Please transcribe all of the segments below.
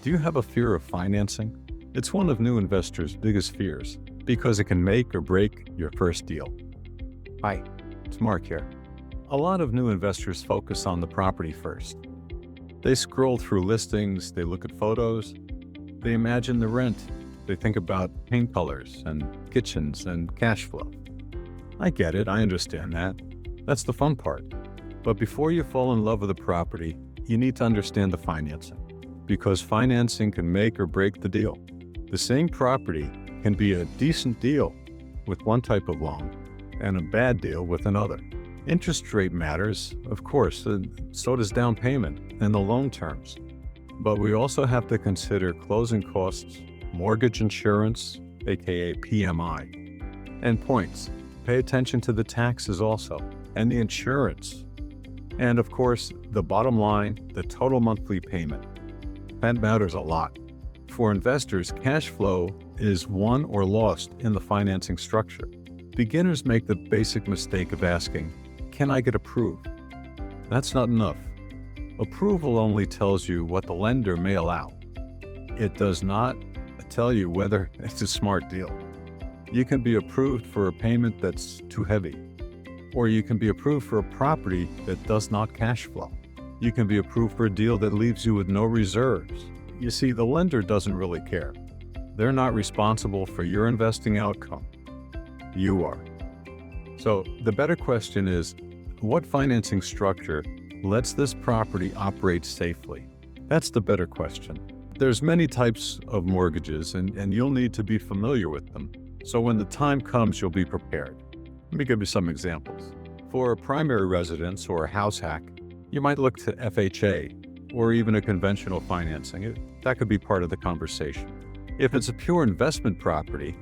Do you have a fear of financing? It's one of new investors' biggest fears because it can make or break your first deal. Hi, it's Mark here. A lot of new investors focus on the property first. They scroll through listings, they look at photos, they imagine the rent, they think about paint colors and kitchens and cash flow. I get it, I understand that. That's the fun part. But before you fall in love with a property, you need to understand the financing, because financing can make or break the deal. The same property can be a decent deal with one type of loan and a bad deal with another. Interest rate matters, of course, so does down payment and the loan terms. But we also have to consider closing costs, mortgage insurance, aka PMI, and points. Pay attention to the taxes also, and the insurance. And of course, the bottom line, the total monthly payment. That matters a lot. For investors, cash flow is won or lost in the financing structure. Beginners make the basic mistake of asking, "Can I get approved?" That's not enough. Approval only tells you what the lender may allow. It does not tell you whether it's a smart deal. You can be approved for a payment that's too heavy, or you can be approved for a property that does not cash flow. You can be approved for a deal that leaves you with no reserves. You see, the lender doesn't really care. They're not responsible for your investing outcome. You are. So the better question is, what financing structure lets this property operate safely? That's the better question. There's many types of mortgages, and you'll need to be familiar with them. So when the time comes, you'll be prepared. Let me give you some examples. For a primary residence or a house hack, you might look to FHA or even a conventional financing. That could be part of the conversation. If it's a pure investment property,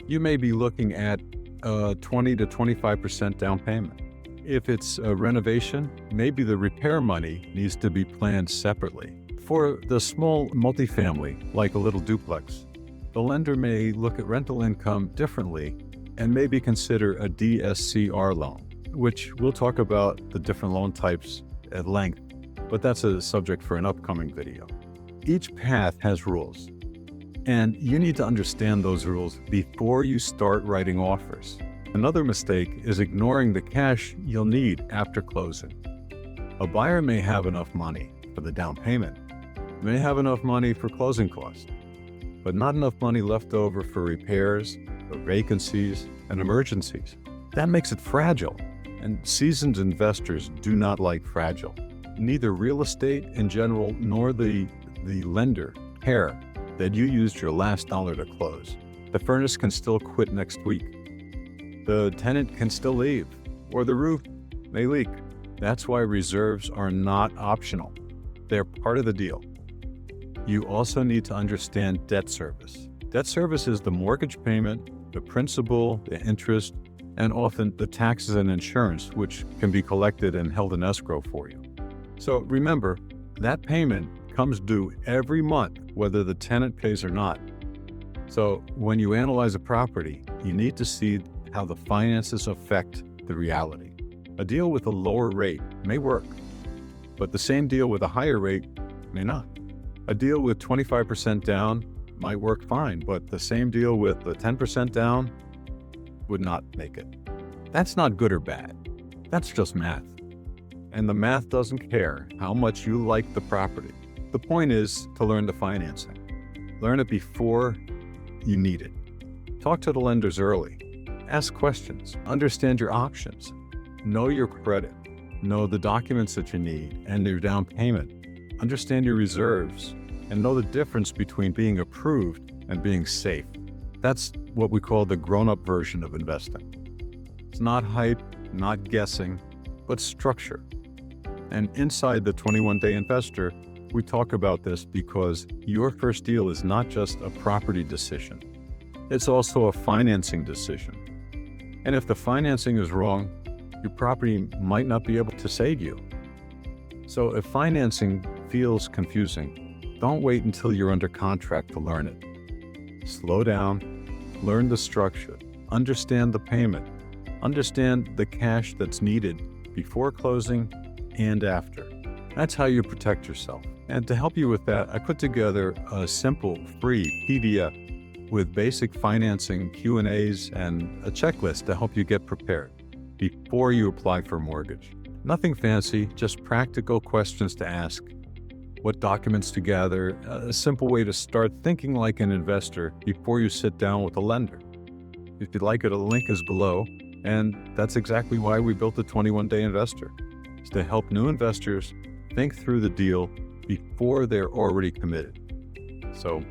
you may be looking at a 20 to 25% down payment. If it's a renovation, maybe the repair money needs to be planned separately. For the small multifamily, like a little duplex, the lender may look at rental income differently and maybe consider a DSCR loan, which we'll talk about the different loan types at length, but that's a subject for an upcoming video. Each path has rules, and you need to understand those rules before you start writing offers. Another mistake is ignoring the cash you'll need after closing. A buyer may have enough money for the down payment, may have enough money for closing costs, but not enough money left over for repairs, for vacancies, and emergencies. That makes it fragile, and seasoned investors do not like fragile. Neither real estate in general nor the lender care that you used your last dollar to close. The furnace can still quit next week. The tenant can still leave, or the roof may leak. That's why reserves are not optional. They're part of the deal. You also need to understand debt service. Debt service is the mortgage payment, the principal, the interest, and often the taxes and insurance, which can be collected and held in escrow for you. So remember, that payment comes due every month, whether the tenant pays or not. So when you analyze a property, you need to see how the finances affect the reality. A deal with a lower rate may work, but the same deal with a higher rate may not. A deal with 25% down might work fine, but the same deal with the 10% down would not make it. That's not good or bad. That's just math. And the math doesn't care how much you like the property. The point is to learn the financing. Learn it before you need it. Talk to the lenders early. Ask questions. Understand your options. Know your credit. Know the documents that you need and your down payment. Understand your reserves and know the difference between being approved and being safe. That's what we call the grown-up version of investing. It's not hype, not guessing, but structure. And inside the 21-Day Investor, we talk about this because your first deal is not just a property decision. It's also a financing decision. And if the financing is wrong, your property might not be able to save you. So if financing feels confusing, don't wait until you're under contract to learn it. Slow down, learn the structure, understand the payment, understand the cash that's needed before closing and after. That's how you protect yourself. And to help you with that, I put together a simple, free PDF with basic financing Q&As and a checklist to help you get prepared before you apply for a mortgage. Nothing fancy, just practical questions to ask, what documents to gather, a simple way to start thinking like an investor before you sit down with a lender. If you'd like it, a link is below, and that's exactly why we built the 21-Day Investor, is to help new investors think through the deal before they're already committed. So,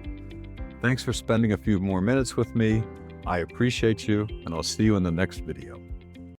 thanks for spending a few more minutes with me. I appreciate you, and I'll see you in the next video.